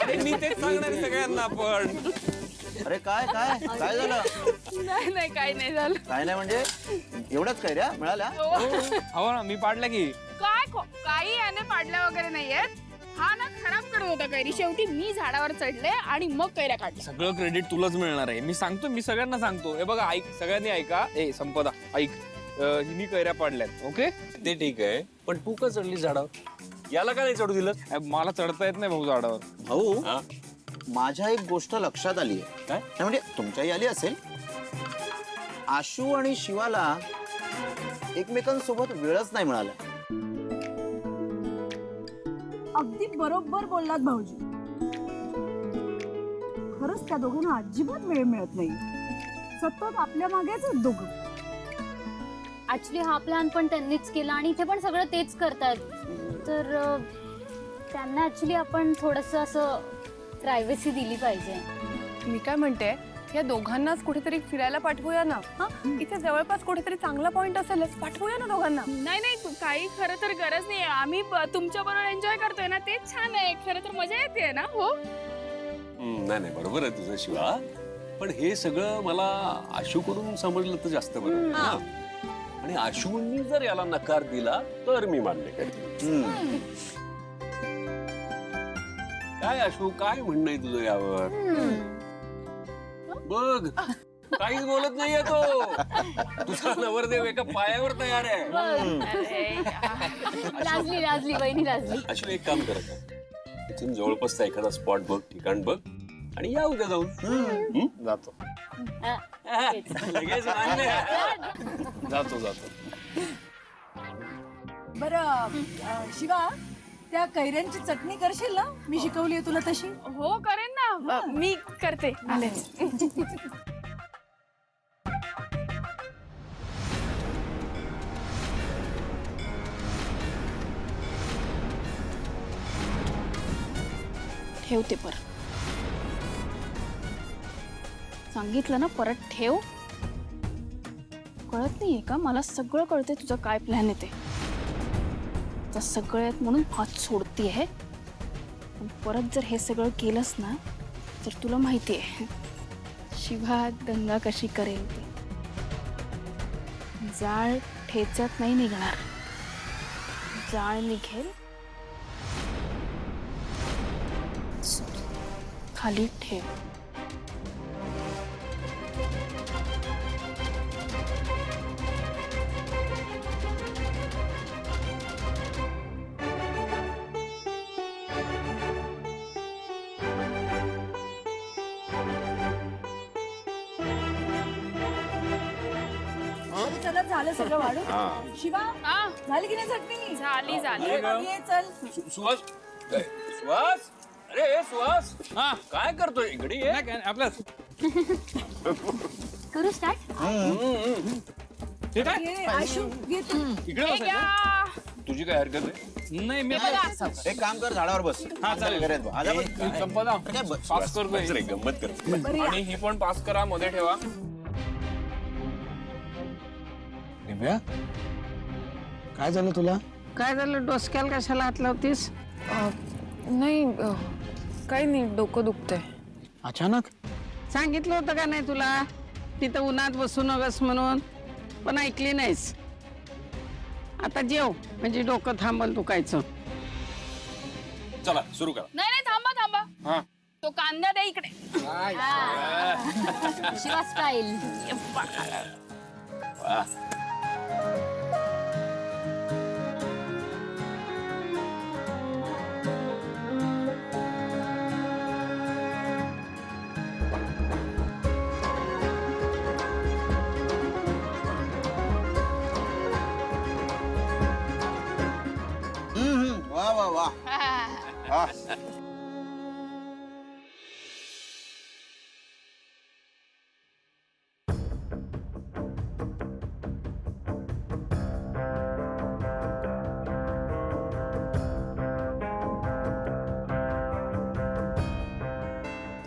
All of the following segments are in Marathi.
अरे मी तेच सांगणार आहे सगळ्यांना पण. अरे काय काय काय झालं? नाही काही नाही झालं. काय नाही म्हणजे एवढंच काय रे मिळाल्या? हो ना, मी पाडला की. काही याने पाडल्या वगैरे नाहीयेत. हा ना खराब करत होता कैरी. शेवटी मी झाडावर चढले आणि मग कैऱ्या काढल्या. सगळं क्रेडिट तुलाच मिळणार आहे. मी सांगतो, मी सगळ्यांना सांगतो. हे बघा, ऐक, सगळ्यांनी ऐका. ए संपदा ऐक, हिनी कैऱ्या पाडल्यात. ओके, ते ठीक आहे, पण तू का चढली झाडावर? याला का नाही चढू दिलं? मला चढता येत नाही भाऊ झाडावर. भाऊ हा? माझ्या एक गोष्ट लक्षात आली आहे. काय? नाही म्हणजे तुमच्याही आली असेल. आशू आणि शिवाला एकमेकांसोबत वेळच नाही मिळाला. अगदी बरोबर बोललात भाऊजी. खरंच त्या दोघांना अजिबात वेळ मिळत नाही. सतत आपल्या मागेच आहेत दोघं. ऍक्च्युली हा प्लॅन पण त्यांनीच केला आणि इथे पण सगळं तेच करतात. तर त्यांना ऍक्च्युली आपण थोडस असं प्रायव्हसी दिली पाहिजे. मी काय म्हणते, या दोघांनाच कुठेतरी फिरायला पाठवूया ना. इथे जवळपास कुठेतरी चांगला पॉइंट असेलच, पाठवूया ना दोघांना. नाही नाही, काही खरं तर गरज नाही. आम्ही तुमच्या बरोबर एन्जॉय करतोय ना, तेच छान आहे. खरं तर मजा येते ना. हो नाही नाही, बरोबर आहे तुझं शिवा, पण हे सगळं मला आशूकडून समजलं तर जास्त बरं ना. आणि आशूंनी जर याला नकार दिला तर मी मान्य करेन. काय आशू, काय म्हणणं आहे तुझं यावर? बघ, काहीच बोलत नाहीये तो. तुझा नवरदेव एका पायावर तयार आहे. लाजली लाजली वहिनी लाजली. आशू एक काम करत आहे, इथून जवळपासचा एखादा स्पॉट बघ, ठिकाण बघ आणि या उद्या जाऊन. जातो. लगेच मान्य. जातो. बरं शिवा, त्या कैऱ्यांची चटणी करशील ना? मी शिकवली तुला तशी. हो करेन ना. मी करते. आले. ठेवते परत. सांगितलं ना, परत ठेव. कळत नाहीये का? मला सगळं कळते तुझं काय प्लॅन येते. तर सगळ्यात म्हणून हात सोडतीये. पण परत जर हे सगळं केलंस ना, तर तुला माहितीये शिवा दंगा कशी करेल ती. जाळ ठेच्यात नाही निघणार. जाळ निघेल खाली ठेव. चला झालं सगळं वाढून. शिवा, झाली की नाही चटणी? झाली. ये चल. सुहास, सुहास, अरे सुहास, हा, काय करतोय? इकडे ये. आपल्याच करू स्टार्ट. हे काय ये आशू, ये तू. इकडे बसायचं? तुझी काय हरकत आहे? नाही, मी एक काम कर, झाडावर बस. हा, चालेल. घरात बस. आजा बस. संपदा काय बस. पास करतोय. रे, गंमत कर. आणि ही पण पास करा, मध्ये ठेवा. दिव्या, काय झालं तुला? काय झालं? डोसक्याला कशाला हात लावतीस? नाही काही नाही, डोकं दुखतंय. अचानक? सांगितलं होतं का नाही तुला तिथं उन्हात बसू नकस म्हणून? पण ऐकली नाहीस. आता जेव, म्हणजे डोकं थांबल दुखायचं. चला सुरू करा. नाही थांबा. हा. तो कांदा द्या इकडे. शिवा स्टाईल. वा वा वा. हा.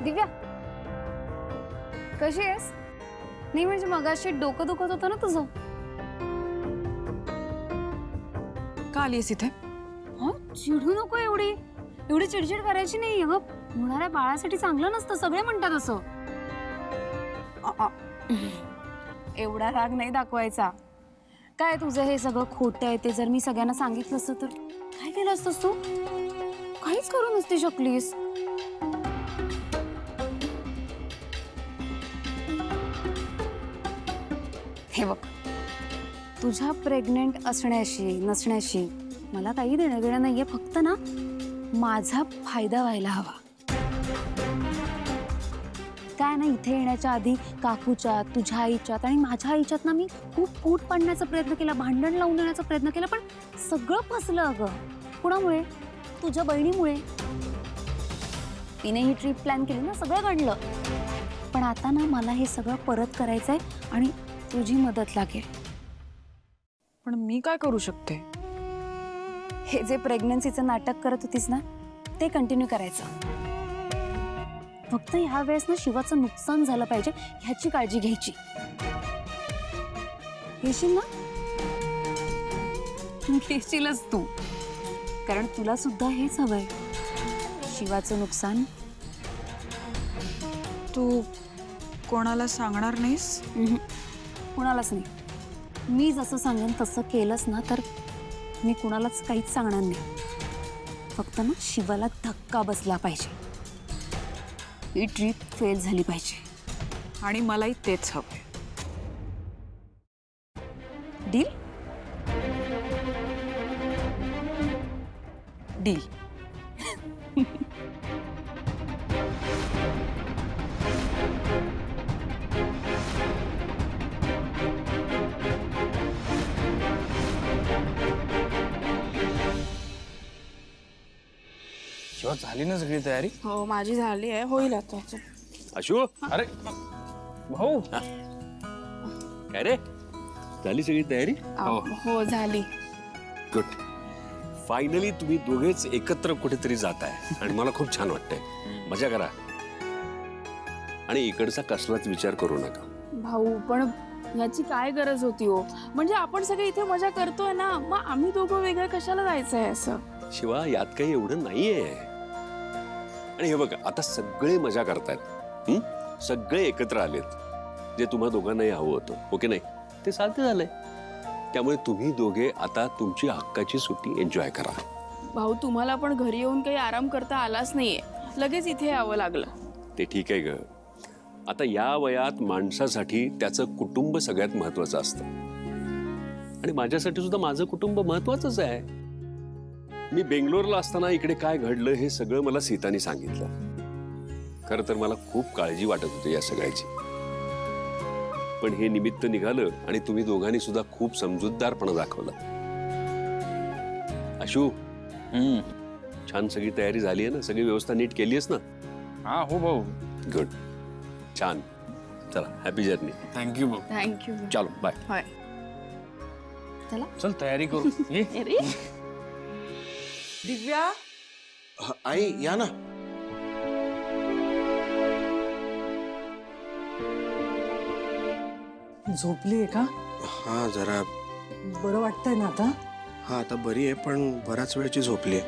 दिव्या, कशी आहेस? नाही म्हणजे मगाशी डोकं दुखत होतं ना तुझं. का आलीस इथे? चिडू नको एवढी. एवढी चिडचिड करायची नाही. अगं होणाऱ्या बाळासाठी चांगलं नसतं, सगळे म्हणतात असं. एवढा राग नाही दाखवायचा. काय तुझं हे सगळं खोटं आहे ते जर मी सगळ्यांना सांगितलं असतं तर काय केलं असतंस तू? काहीच करू नसती शकलीस. हे बघ, तुझ्या प्रेग्नेंट असण्याशी नसण्याशी मला काही देणं घेणं नाहीये. फक्त ना माझा फायदा व्हायला हवा. काय ना, इथे येण्याच्या आधी काकूच्यात, तुझ्या आईच्यात आणि माझ्या आईच्यात ना मी खूप फूट पाडण्याचा प्रयत्न केला, भांडण लावून देण्याचा प्रयत्न केला, पण सगळं फसलं. अगं कुणामुळे? तुझ्या बहिणीमुळे. तिने ही ट्रिप प्लॅन केली ना, सगळं घडलं. पण आता ना मला हे सगळं परत करायचंय आणि तुझी मदत लागेल. पण मी काय करू शकते? हे जे प्रेग्नन्सीचं नाटक करत होतीस ना, ते कंटिन्यू करायचं. फक्त ह्या वेळेस ना शिवाचं नुकसान झालं पाहिजे ह्याची काळजी घ्यायची. घेशील ना? घेशीलच तू, कारण तुला सुद्धा हेच हवंय, शिवाचं नुकसान. तू कोणाला सांगणार नाहीस? कुणालाच नाही. मी जसं सांगेन तसं केलंस ना तर मी कुणालाच काहीच सांगणार नाही. फक्त ना शिवाला धक्का बसला पाहिजे. ही ट्रिप फेल झाली पाहिजे. आणि मलाही तेच हवंय. डील? डील. शिवा झाली ना सगळी तयारी? हो, माझी झाली आहे. होईल आता. आशू, अरे भाऊ, काय रे, झाली सगळी तयारी? हो झाली. गुड. फायनली तुम्ही दोघेच एकत्र कुठेतरी जाताय आणि मला खूप छान वाटतंय. मजा करा आणि इकडचा कसलाच विचार करू नका. भाऊ, पण याची काय गरज होती हो? म्हणजे आपण सगळे इथे मजा करतोय ना, मग आम्ही दोघं वेगळं कशाला जायचंय असं? शिवा, यात काही एवढं नाहीये. आणि हे बघा, आता सगळे मजा करतायत. सगळे एकत्र आलेत. जे तुम्हा दोघांनाही हवं होतं, ओके नाही, ते साध्य झालंय. त्यामुळे तुम्ही दोघे आता तुमची हक्काची सुट्टी एन्जॉय करा. भाऊ, तुम्हाला पण घरी येऊन काही आराम करता आलाच नाहीये, लगेच इथे यावं लागलं. ते ठीक आहे ग. आता या वयात माणसासाठी त्याचं कुटुंब सगळ्यात महत्वाचं असतं आणि माझ्यासाठी सुद्धा माझं कुटुंब महत्वाचंच आहे. मी बेंगलोरला असताना इकडे काय घडलं हे सगळं मला सीताने सांगितलं. खरं तर मला खूप काळजी वाटत होती या सगळ्याची, पण हे निमित्त निघालं आणि तुम्ही दोघांनी सुद्धा खूप समजूतदारपणा दाखवला. आशू, छान सगळी तयारी झाली आहे ना? सगळी व्यवस्था नीट केली आहेस ना? हा हो भाऊ. गुड, छान. चला, हॅपी जर्नी. थँक्यू भाऊ. थँक्यू. चलो, बाय. होय. चल तयारी करू. ये. दिव्या, आई या ना. झोपलीये का? हा, जरा. बरं वाटतंय ना आता? हा, आता बरी आहे, पण बराच वेळची झोपली.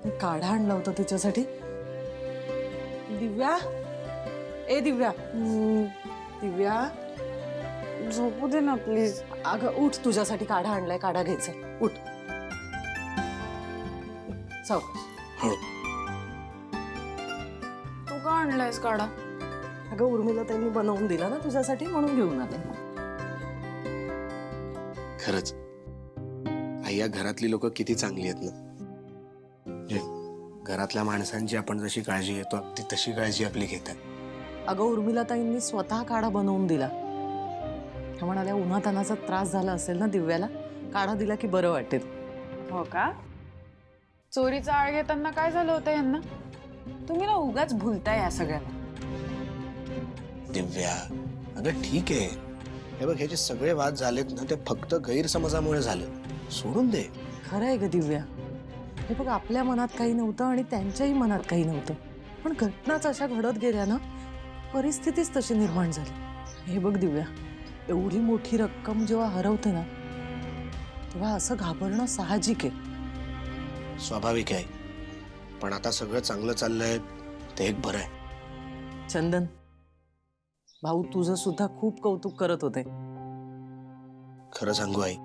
मी काढा आणला होता तिच्यासाठी. दिव्या, ए दिव्या, दिव्या, झोपू दे ना प्लीज. अगं उठ, तुझ्यासाठी काढा आणलाय, काढा घ्यायचा. उठ. सावकाश. हळू. तू का आणलायस काढा? अगं उर्मिला त्यांनी बनवून दिला ना तुझ्यासाठी, म्हणून घेऊन आले. खरंच आई, या घरातली लोक किती चांगली आहेत ना. जे घरातल्या माणसांची आपण जशी काळजी घेतो अगदी तशी काळजी आपली घेतात. अगं उर्मिला ताईंनी स्वतः काढा बनवून दिला. त्या म्हणाल्या उन्हातानाचा त्रास झाला असेल ना दिव्याला, काढा दिला की बरं वाटेल. हो का? चोरीचा आळ घेताना काय झालं होतं यांना? तुम्ही ना उगाच भुलताय या सगळ्याला. दिव्या, अगं ठीक आहे, हे बघ, हे जे सगळे वाद झालेत ना, ते फक्त गैरसमजामुळे झाले. सोडून दे. खरं आहे ग दिव्या. हे बघ, आपल्या मनात काही नव्हतं आणि त्यांच्याही मनात काही नव्हतं, पण घटनाच अशा घडत गेल्या ना, परिस्थितीच तशी निर्माण झाली. हे बघ दिव्या, एवढी मोठी रक्कम जेव्हा हरवते ना, तेव्हा असं घाबरणं साहजिक आहे. स्वाभाविक आहे, पण आता सगळं चांगलं चाललंय ते एक बरं आहे. चंदन, भाऊ तुझं सुद्धा खूप कौतुक करत होते. खरं सांगू आई,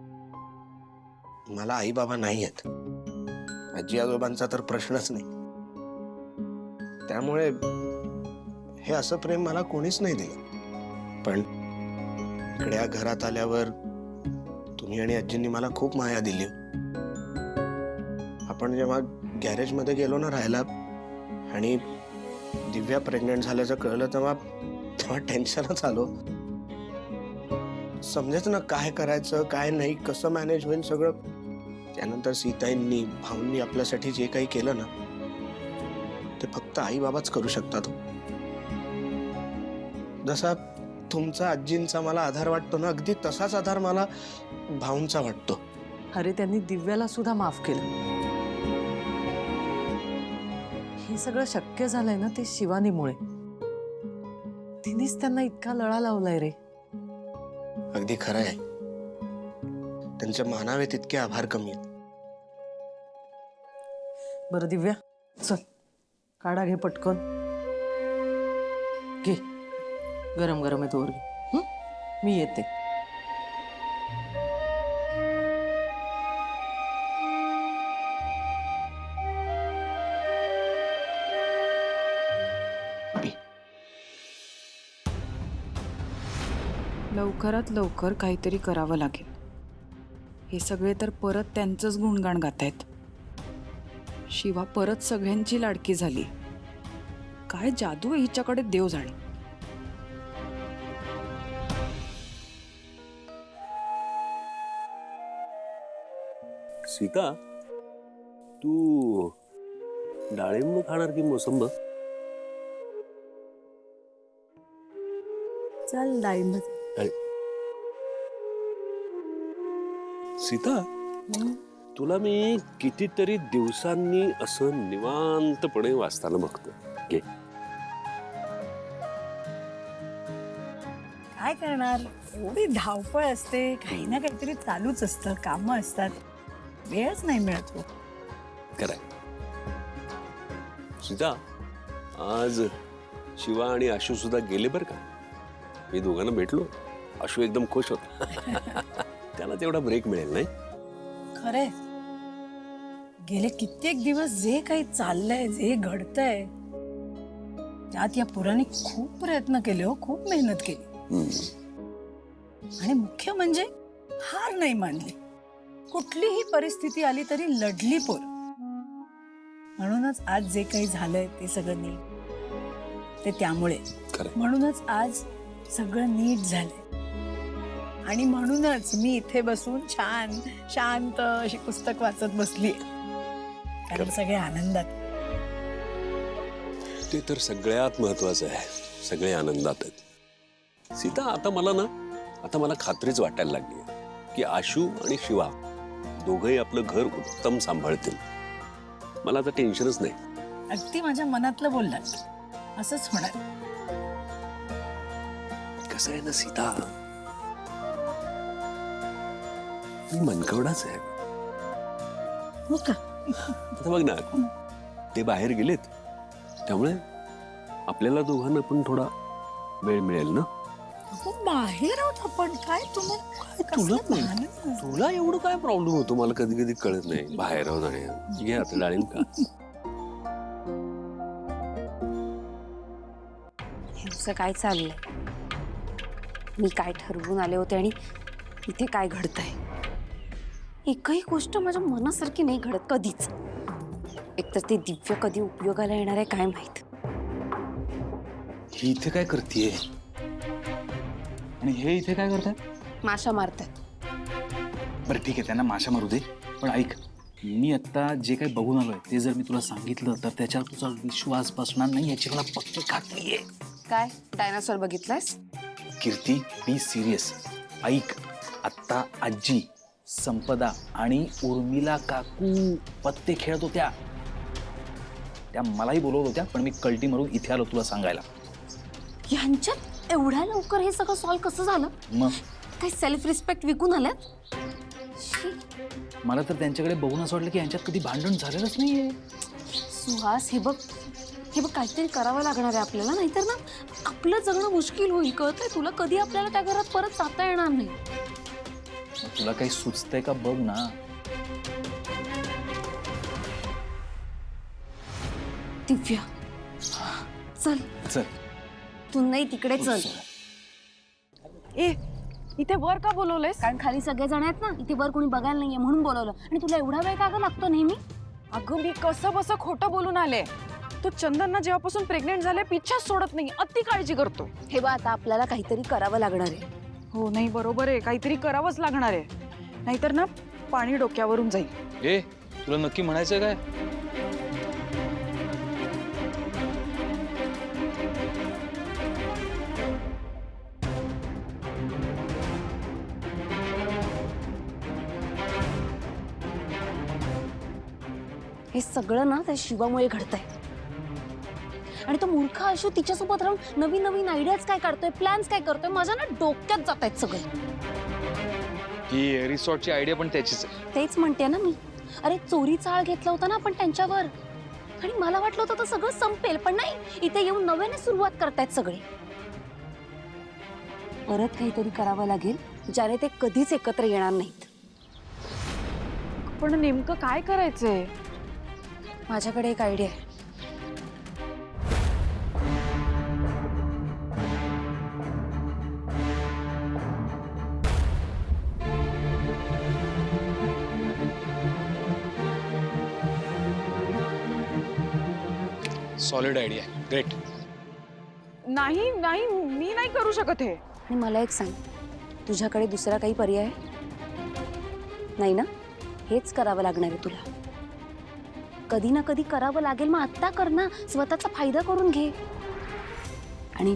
मला आई बाबा नाही आहेत. आजी आजोबांचा तर प्रश्नच नाही. त्यामुळे हे असं प्रेम मला कोणीच नाही दिलं. पण इकडे या घरात आल्यावर तुम्ही आणि आजींनी मला खूप माया दिली. आपण जेव्हा गॅरेजमध्ये गेलो ना राहायला आणि दिव्या प्रेग्नंट झाल्याचं कळलं तेव्हा टेन्शनच आलो. समजेच ना काय करायचं काय नाही, कसं मॅनेज होईल सगळं. त्यानंतर सीताईंनी भाऊंनी आपल्यासाठी जे काही केलं ना ते फक्त आई बाबाच करू शकतात. जसा तुमचा आजींचा मला आधार वाटतो ना, अगदी तसाच आधार मला भाऊंचा वाटतो. अरे त्यांनी दिव्याला सुद्धा माफ केलं. हे सगळं शक्य झालंय ना ते शिवानीमुळे. तिनेच त्यांना इतका लळा लावलाय रे. अगदी खरं आहे. त्यांचे मानावे तितके आभार कमी आहेत. बरं दिव्या, चल काढा घे पटकन. घे, गरम गरम आहे तोवर घे. मी येते. लवकरात लवकर काहीतरी करावं लागेल. हे सगळे तर परत त्यांचंच गुणगाण गातायत. शिवा परत सगळ्यांची लाडकी झाली. काय जादू आहे हिच्याकडे, देव जाणे. सीता, तू डाळिंब खाणार की मोसंब? चल डाळिंब. सीता, तुला मी कितीतरी दिवसांनी असं निवांतपणे वाचताना बघतो. घे. काय करणार, एवढी धावपळ असते, काही ना काहीतरी चालूच असतं, कामं असतात, वेळच नाही मिळत. खरंय. सीता, आज शिवा आणि आशू सुद्धा गेले बरं का. मी दोघांना भेटलो. आशू एकदम खुश होता. त्याला तेवढा ब्रेक मिळेल नाही. खरंय, गेले कित्येक दिवस जे काही चाललंय, जे घडतंय त्यात या पोरांनी खूप प्रयत्न केले हो, खूप मेहनत केली. आणि मुख्य म्हणजे हार नाही मानली. कुठलीही परिस्थिती आली तरी लढली पोर. म्हणूनच आज जे काही झालंय ते सगळं नीट, ते त्यामुळे. म्हणूनच आज सगळं नीट झालंय. आणि म्हणूनच मी इथे बसून छान शांत अशी पुस्तक वाचत बसली. कारण सगळे आनंदात. ते तर सगळ्यात महत्वाचं आहे. सगळे आनंदात आहेत. सीता, आता मला खात्रीच वाटायला लागली की आशू आणि शिवा दोघंही आपलं घर उत्तम सांभाळतील. मला आता टेन्शनच नाही. अगदी माझ्या मनातलं बोललात. असंच होणार. कसं आहे ना सीता, मी मनकवडाच आहे. हो का? आता बघ ना, ते बाहेर गेलेत त्यामुळे आपल्याला दोघांना पण थोडा वेळ मिळेल ना. बाहेर आहोत आपण. काय तुला एवढं काय प्रॉब्लेम होतो मला कधी कधी कळत नाही. बाहेर आहोत आणि घे आता डाळिंब का. ह्यांचं काय चाललंय, मी काय ठरवून आले होते आणि इथे काय घडतंय. एकही गोष्ट माझ्या मनासारखी नाही घडत कधीच. एकतर ते दिव्य कधी उपयोगाला येणार आहे काय माहित. ही इथे काय करतेय आणि हे इथे काय करतात? माशा मारतात. बरं ठीक आहे, त्यांना माशा मारू दे. पण ऐक, मी आता जे काही बघून आलोय ते जर मी तुला सांगितलं तर त्याच्यावर तुझा विश्वास बसणार नाही याची मला पक्की खात्री आहे. काय डायनासोर बघितलायस? Kirti, be serious. ऐक, आत्ता आजी, संपदा आणि उर्मिला काकू पत्ते खेळत होत्या. त्या मलाही बोलवत होत्या, पण मी कल्टी मारून इथे आलो तुला सांगायला. यांच्यात एवढ्या लवकर हे सगळं सॉल्व्ह कसं झालं? मग काही सेल्फ रिस्पेक्ट विकून आल्यात? मला तर त्यांच्याकडे बघून असं वाटलं की यांच्यात कधी भांडण झालेलंच नाहीये. सुहास हे बघ काहीतरी करावं लागणार आहे आपल्याला, नाहीतर ना आपलं जगणं मुश्किल होईल. कळतंय तुला? कधी आपल्याला त्या घरात परत जाता येणार नाही. तुला काही सुचतंय का बघ ना. दिव्या चल चल. तू नाही तिकडे चल. ए इथे वर का बोलवलंयस? कारण खाली सगळे जण आहेत ना, इथे वर कोणी बघायला नाहीये म्हणून बोलवलं. आणि तुला एवढा वेळ का गं लागतो नेहमी? अगं मी कसं बसं खोटं बोलून आले. तो चंदनना जेव्हापासून प्रेग्नेंट झाले पिच्छाच सोडत नाही, अति काळजी करतो. हे बघ आता आपल्याला काहीतरी करावं लागणार आहे. हो नाही बरोबर आहे, काहीतरी करावंच लागणार आहे, नाहीतर ना पाणी डोक्यावरून जाईल. ए तुला नक्की म्हणायचं काय? हे सगळं ना त्या शिवामुळे घडतंय. आणि तो मूर्ख आशू तिच्यासोबत राहून नवीन नवीन आयडियाज काय काढतोय, प्लॅन्स काय करतोय, माझ्या ना डोक्यात जात आहेत सगळे. ही रिसॉर्टची आयडिया पण त्याचीच आहे. तेच म्हणते ना मी. अरे चोरीचा आळ घेतला होता ना आपण त्यांच्यावर, आणि मला वाटलं होतं तर सगळं संपेल, पण नाही, इथे येऊन नव्याने सुरुवात करतायत सगळे. परत काहीतरी करावं लागेल ज्याने ते कधीच एकत्र येणार नाहीत. पण नेमकं काय करायचंय? माझ्याकडे एक आयडिया आहे. Solid idea, great. नाही नाही मी नाही करू शकत हे. आणि मला एक सांग, तुझ्याकडे दुसरा काही पर्याय आहे? नाही ना? हेच करावं लागणार आहे तुला. कधी ना कधी करावं लागेल, मग आत्ता कर ना, स्वतःचा फायदा करून घे. आणि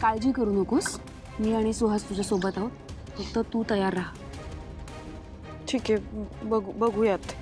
काळजी करू नकोस, मी आणि सुहास तुझ्या सोबत आहोत, फक्त तू तयार राहा. ठीक आहे, बघूयात.